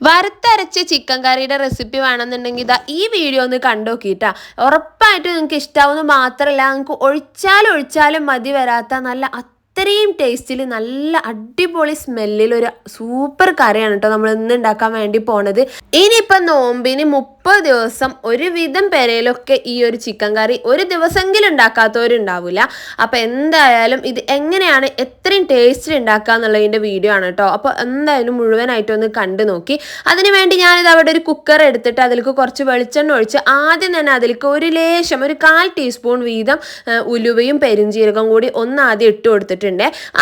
വറുത്തരച്ച ചിക്കൻ കറിയുടെ റെസിപ്പി വേണമെന്നുണ്ടെങ്കിൽ ഇതാ ഈ വീഡിയോ ഒന്ന് കണ്ടുനോക്കിയിട്ടാ. ഉറപ്പായിട്ടും നിങ്ങൾക്ക് ഇഷ്ടാവുന്ന മാത്രമല്ല, നിങ്ങൾക്ക് ഒഴിച്ചാലും മതി വരാത്ത നല്ല അത്രയും ടേസ്റ്റിൽ നല്ല അടിപൊളി സ്മെല്ലിൽ ഒരു സൂപ്പർ കറിയാണ് കേട്ടോ നമ്മൾ ഇന്ന് ഉണ്ടാക്കാൻ വേണ്ടി പോണത്. ഇനിയിപ്പോൾ നോമ്പിന് 30 ദിവസം ഒരുവിധം പെരയിലൊക്കെ ഈ ഒരു ചിക്കൻ കറി ഒരു ദിവസമെങ്കിലും ഉണ്ടാക്കാത്തവരുണ്ടാവില്ല. അപ്പം എന്തായാലും ഇത് എങ്ങനെയാണ് എത്രയും ടേസ്റ്റിൽ ഉണ്ടാക്കുക എന്നുള്ളതിൻ്റെ വീഡിയോ ആണ് കേട്ടോ. അപ്പോൾ എന്തായാലും മുഴുവനായിട്ടൊന്ന് കണ്ടു നോക്കി. അതിനുവേണ്ടി ഞാനിത് അവിടെ ഒരു കുക്കർ എടുത്തിട്ട് അതിലേക്ക് കുറച്ച് വെളിച്ചെണ്ണ ഒഴിച്ച് ആദ്യം തന്നെ അതിലേക്ക് ഒരു ലേശം ഒരു 1/4 ടീസ്പൂൺ വീതം ഉലുവയും പെരിഞ്ചീരകം കൂടി ആദ്യം ഇട്ട് കൊടുത്തിട്ടുണ്ട്.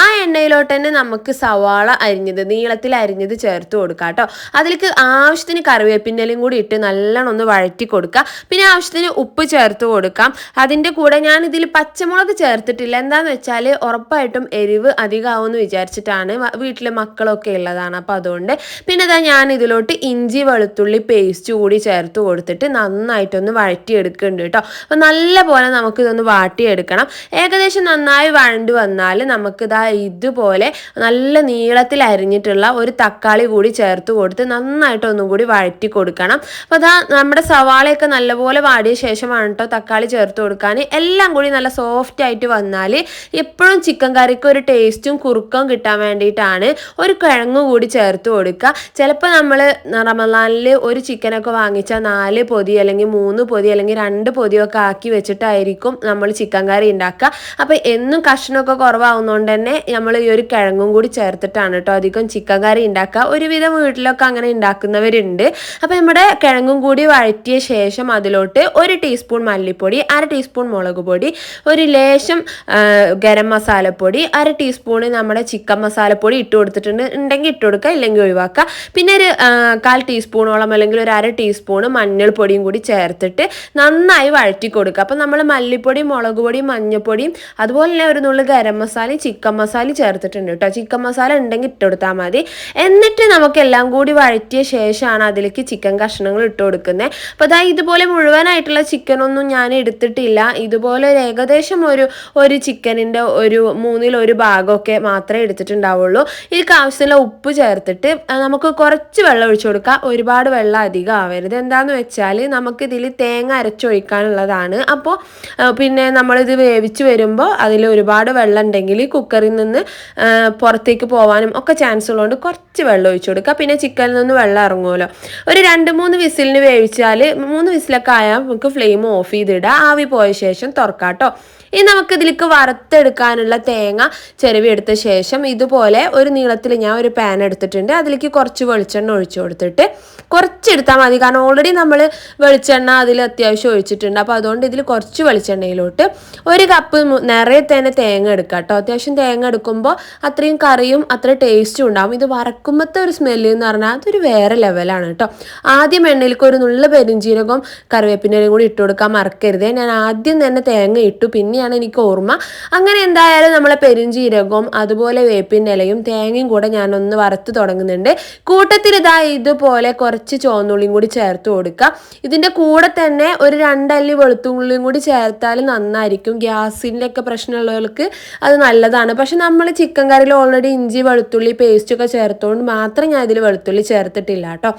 ആ എണ്ണയിലോട്ട് തന്നെ നമുക്ക് സവാള അരിഞ്ഞത് നീളത്തിൽ അരിഞ്ഞത് ചേർത്ത് കൊടുക്കാം കേട്ടോ. അതിലേക്ക് ആവശ്യത്തിന് കറിവേപ്പിൻ്റെലും കൂടി ഇട്ട് നല്ലോണം ഒന്ന് വഴറ്റി കൊടുക്കുക. പിന്നെ ആവശ്യത്തിന് ഉപ്പ് ചേർത്ത് കൊടുക്കാം. അതിൻ്റെ കൂടെ ഞാൻ ഇതിൽ പച്ചമുളക് ചേർത്തിട്ടില്ല. എന്താണെന്ന് വെച്ചാൽ ഉറപ്പായിട്ടും എരിവ് അധികമാവുമെന്ന് വിചാരിച്ചിട്ടാണ്. വീട്ടിൽ മക്കളൊക്കെ ഉള്ളതാണ്, അപ്പോൾ അതുകൊണ്ട്. പിന്നെ ഇതാ ഞാൻ ഇതിലോട്ട് ഇഞ്ചി വെളുത്തുള്ളി പേസ്റ്റ് കൂടി ചേർത്ത് കൊടുത്തിട്ട് നന്നായിട്ടൊന്ന് വഴറ്റിയെടുക്കുന്നുണ്ട് കേട്ടോ. അപ്പോൾ നല്ല പോലെ നമുക്കിതൊന്ന് വാട്ടിയെടുക്കണം. ഏകദേശം നന്നായി വഴണ്ടി വന്നാൽ നമുക്കിതാ ഇതുപോലെ നല്ല നീളത്തിൽ അരിഞ്ഞിട്ടുള്ള ഒരു തക്കാളി കൂടി ചേർത്ത് കൊടുത്ത് നന്നായിട്ടൊന്നും കൂടി വഴറ്റി കൊടുക്കണം. അപ്പോൾ അതാ നമ്മുടെ സവാളയൊക്കെ നല്ലപോലെ വാടിയ ശേഷമാണ് കേട്ടോ തക്കാളി ചേർത്ത് കൊടുക്കാൻ. എല്ലാം കൂടി നല്ല സോഫ്റ്റ് ആയിട്ട് വന്നാൽ എപ്പോഴും ചിക്കൻ കറിക്ക് ഒരു ടേസ്റ്റും കുറുക്കം കിട്ടാൻ വേണ്ടിയിട്ടാണ് ഒരു കിഴങ്ങ് കൂടി ചേർത്ത് കൊടുക്കുക. ചിലപ്പോൾ നമ്മൾ റമദാനിൽ ഒരു ചിക്കനൊക്കെ വാങ്ങിച്ചാൽ 4 പൊതി അല്ലെങ്കിൽ 3 പൊതി അല്ലെങ്കിൽ 2 പൊതിയൊക്കെ ആക്കി വെച്ചിട്ടായിരിക്കും നമ്മൾ ചിക്കൻ കറി ഉണ്ടാക്കുക. അപ്പോൾ എന്നും കഷ്ണമൊക്കെ കുറവാകുന്നതുകൊണ്ട് തന്നെ നമ്മൾ ഈ ഒരു കിഴങ്ങും കൂടി ചേർത്തിട്ടാണ് കേട്ടോ അധികം ചിക്കൻ കറി ഉണ്ടാക്കുക. ഒരുവിധം വീട്ടിലൊക്കെ അങ്ങനെ ഉണ്ടാക്കുന്നവരുണ്ട്. അപ്പോൾ നമ്മുടെ കിഴങ്ങും കൂടി വഴറ്റിയ ശേഷം അതിലോട്ട് 1 ടീസ്പൂൺ മല്ലിപ്പൊടി, 1/2 ടീസ്പൂൺ മുളക് പൊടി, ഒരു ലേശം ഗരം മസാലപ്പൊടി, 1/2 ടീസ്പൂൺ നമ്മുടെ ചിക്കൻ മസാലപ്പൊടി ഇട്ട് കൊടുത്തിട്ടുണ്ട്. ഉണ്ടെങ്കിൽ ഇട്ട് കൊടുക്കുക, ഇല്ലെങ്കിൽ ഒഴിവാക്കുക. പിന്നെ ഒരു 1/4 ടീസ്പൂണോളം അല്ലെങ്കിൽ ഒരു 1/2 ടീസ്പൂൺ മഞ്ഞൾപ്പൊടിയും കൂടി ചേർത്തിട്ട് നന്നായി വഴറ്റി കൊടുക്കുക. അപ്പോൾ നമ്മൾ മല്ലിപ്പൊടി, മുളക് പൊടി, മഞ്ഞൾപ്പൊടിയും അതുപോലെ തന്നെ ഒരു നുള്ളു ഗരം മസാലയും ചിക്കൻ മസാലയും ചേർത്തിട്ടുണ്ട് കേട്ടോ. ചിക്കൻ മസാല ഉണ്ടെങ്കിൽ ഇട്ട് കൊടുത്താൽ മതി. എന്നിട്ട് നമുക്കെല്ലാം കൂടി വഴറ്റിയ ശേഷമാണ് അതിലേക്ക് ചിക്കൻ കഷ്ണങ്ങൾ ഇട്ട് കൊടുക്കുന്നത്. അപ്പോൾ അതാ ഇതുപോലെ മുഴുവനായിട്ടുള്ള ചിക്കനൊന്നും ഞാൻ എടുത്തിട്ടില്ല. ഇതുപോലെ ഏകദേശം ഒരു ചിക്കനിൻ്റെ ഒരു 1/3 ഭാഗമൊക്കെ മാത്രമേ എടുത്തിട്ടുണ്ടാവുള്ളൂ. ഇതിലേക്ക് ആവശ്യമുള്ള ഉപ്പ് ചേർത്തിട്ട് നമുക്ക് കുറച്ച് വെള്ളം ഒഴിച്ചു കൊടുക്കുക. ഒരുപാട് വെള്ളം അധികം ആവരുത്. എന്താണെന്ന് വെച്ചാൽ നമുക്കിതിൽ തേങ്ങ അരച്ചൊഴിക്കാനുള്ളതാണ്. അപ്പോൾ പിന്നെ നമ്മളിത് വേവിച്ച് വരുമ്പോൾ അതിൽ ഒരുപാട് വെള്ളം ഉണ്ടെങ്കിൽ കുക്കറിൽ നിന്ന് പുറത്തേക്ക് പോകാനും ഒക്കെ ചാൻസ് ഉള്ളതുകൊണ്ട് കുറച്ച് വെള്ളം ഒഴിച്ചു കൊടുക്കുക. പിന്നെ ചിക്കനിൽ നിന്ന് വെള്ളം ഇറങ്ങുമല്ലോ. ഒരു 2-3 വിസിലിന് വേവിച്ചാൽ 3 വിസിലൊക്കെ ആയാൽ നമുക്ക് ഫ്ലെയിം ഓഫ് ചെയ്തിടുക. ആവി പോയ ശേഷം തുറക്കാം കേട്ടോ. ഇനി നമുക്കിതിലേക്ക് വറുത്തെടുക്കാനുള്ള തേങ്ങ ചിരവി എടുത്ത ശേഷം ഇതുപോലെ ഒരു നീളത്തിൽ ഞാൻ ഒരു പാൻ എടുത്തിട്ടുണ്ട്. അതിലേക്ക് കുറച്ച് വെളിച്ചെണ്ണ ഒഴിച്ചു കൊടുത്തിട്ട് കുറച്ചെടുത്താൽ മതി. കാരണം ഓൾറെഡി നമ്മൾ വെളിച്ചെണ്ണ അതിൽ അത്യാവശ്യം ഒഴിച്ചിട്ടുണ്ട്. അപ്പോൾ അതുകൊണ്ട് ഇതിൽ കുറച്ച് വെളിച്ചെണ്ണയിലോട്ട് 1 കപ്പ് നിറയെ തന്നെ തേങ്ങ എടുക്കുക കേട്ടോ. അത്യാവശ്യം തേങ്ങ എടുക്കുമ്പോൾ അത്രയും കറിയും അത്ര ടേസ്റ്റും ഉണ്ടാവും. ഇത് വറക്കുമ്പോഴത്തെ ഒരു സ്മെല്ല് എന്ന് പറഞ്ഞാൽ അതൊരു വേറെ ലെവലാണ് കേട്ടോ. ആദ്യം എണ്ണയിലേക്ക് ഒരു നുള്ള പെരിഞ്ചീരകവും കറിവേപ്പിൻ്റെയും കൂടി ഇട്ട് കൊടുക്കാൻ മറക്കരുത്. ഞാൻ ആദ്യം തന്നെ തേങ്ങ ഇട്ടു, പിന്നെയാണ് എനിക്ക് ഓർമ്മ. അങ്ങനെ എന്തായാലും നമ്മളെ പെരിഞ്ചീരകവും അതുപോലെ വേപ്പിൻ്റെ ഇലയും തേങ്ങയും കൂടെ ഞാനൊന്ന് വറുത്ത് തുടങ്ങുന്നുണ്ട്. കൂട്ടത്തിൽ ഇതാ ഇതുപോലെ കുറച്ച് ചുവന്നുള്ളിയും കൂടി ചേർത്ത് കൊടുക്കുക. ഇതിൻ്റെ കൂടെ തന്നെ ഒരു 2 അല്ലി വെളുത്തുള്ളിയും കൂടി ചേർത്താൽ നന്നായിരിക്കും. ഗ്യാസിൻ്റെ ഒക്കെ പ്രശ്നമുള്ളവർക്ക് അത് നല്ലതാണ്. പക്ഷെ നമ്മൾ ചിക്കൻ കറിയിൽ ഓൾറെഡി ഇഞ്ചി വെളുത്തുള്ളി പേസ്റ്റൊക്കെ ചേർത്തുകൊണ്ട് മാത്രം ഞാൻ ഇതിൽ വെളുത്തുള്ളി ചേർത്തിട്ടില്ല കേട്ടോ.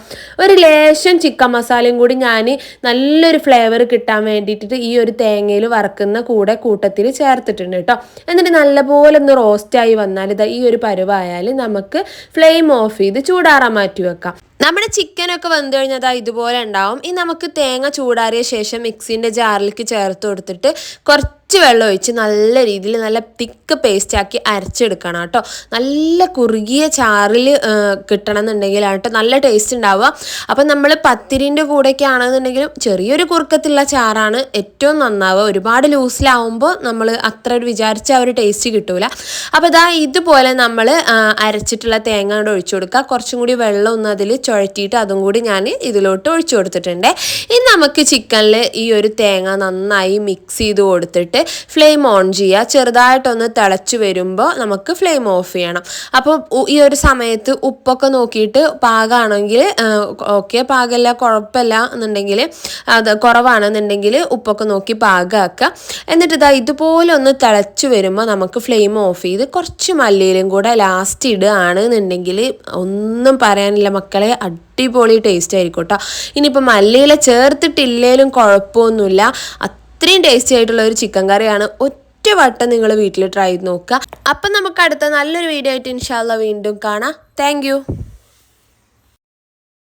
ഒരു ലേശം ചിക്കൻ മസാലയും കൂടി ഞാൻ നല്ലൊരു ഫ്ലേവർ കിട്ടാൻ വേണ്ടിയിട്ട് ഈ ഒരു തേങ്ങയിൽ വറക്കുന്ന കൂട്ടത്തിൽ ചേർത്തിട്ടുണ്ട് കേട്ടോ. എന്നിട്ട് നല്ലപോലെ ഒന്ന് റോസ്റ്റായി വന്നാൽ ഇതാ ഈ ഒരു പരുവായാൽ നമുക്ക് ഫ്ലെയിം ഓഫ് ചെയ്ത് ചൂടാറാൻ മാറ്റി വെക്കാം. നമ്മുടെ ചിക്കനൊക്കെ വെന്ത് കഴിഞ്ഞാൽ ഇതുപോലെ ഉണ്ടാവും. ഇനി നമുക്ക് തേങ്ങ ചൂടാറിയ ശേഷം മിക്സിൻ്റെ ജാറിലേക്ക് ചേർത്ത് കൊടുത്തിട്ട് കുറച്ച് വെള്ളം ഒഴിച്ച് നല്ല രീതിയിൽ നല്ല തിക്ക് പേസ്റ്റാക്കി അരച്ചെടുക്കണം കേട്ടോ. നല്ല കുറുകിയ ചാറിൽ കിട്ടണം എന്നുണ്ടെങ്കിലാണ് കേട്ടോ നല്ല ടേസ്റ്റ് ഉണ്ടാവുക. അപ്പം നമ്മൾ പത്തിരിൻ്റെ കൂടെയൊക്കെ ആണെന്നുണ്ടെങ്കിലും ചെറിയൊരു കുറുക്കത്തിലുള്ള ചാറാണ് ഏറ്റവും നന്നാവുക. ഒരുപാട് ലൂസിലാവുമ്പോൾ നമ്മൾ അത്ര വിചാരിച്ച ആ ഒരു ടേസ്റ്റ് കിട്ടൂല. അപ്പോൾ ഇതാ ഇതുപോലെ നമ്മൾ അരച്ചിട്ടുള്ള തേങ്ങ കൊണ്ട് ഒഴിച്ചു കൊടുക്കുക. കുറച്ചും കൂടി വെള്ളം ഒന്ന് അതിൽ ചുഴറ്റിയിട്ട് അതും കൂടി ഞാൻ ഇതിലോട്ട് ഒഴിച്ചു കൊടുത്തിട്ടുണ്ട്. ഇനി നമുക്ക് ചിക്കനിൽ ഈ ഒരു തേങ്ങ നന്നായി മിക്സ് ചെയ്ത് കൊടുത്തിട്ട് ഫ്ലെയിം ഓൺ ചെയ്യുക. ചെറുതായിട്ടൊന്ന് തിളച്ച് വരുമ്പോൾ നമുക്ക് ഫ്ലെയിം ഓഫ് ചെയ്യണം. അപ്പോൾ ഈ ഒരു സമയത്ത് ഉപ്പൊക്കെ നോക്കിയിട്ട് പാകമാണെങ്കിൽ ഓക്കെ, പാകമില്ല കുഴപ്പമില്ല എന്നുണ്ടെങ്കിൽ, അത് കുറവാണെന്നുണ്ടെങ്കിൽ ഉപ്പൊക്കെ നോക്കി പാകമാക്കുക. എന്നിട്ട് ഇതുപോലെ ഒന്ന് തിളച്ച് വരുമ്പോൾ നമുക്ക് ഫ്ലെയിം ഓഫ് ചെയ്ത് കുറച്ച് മല്ലിയിലും കൂടെ ലാസ്റ്റ് ഇടുകയാണെന്നുണ്ടെങ്കിൽ ഒന്നും പറയാനില്ല മക്കളെ, അടിപൊളി ടേസ്റ്റ് ആയിരിക്കും കേട്ടോ. ഇനിയിപ്പോൾ മല്ലിയില ചേർത്തിട്ടില്ലേലും കുഴപ്പമൊന്നുമില്ല, അത്രയും ടേസ്റ്റി ആയിട്ടുള്ള ഒരു ചിക്കൻ കറിയാണ്. ഒറ്റ വട്ടം നിങ്ങൾ വീട്ടിൽ ട്രൈ ചെയ്ത് നോക്കുക. അപ്പം നമുക്ക് അടുത്ത നല്ലൊരു വീഡിയോ ആയിട്ട് ഇൻഷാ അല്ലാഹ് വീണ്ടും കാണാം. താങ്ക്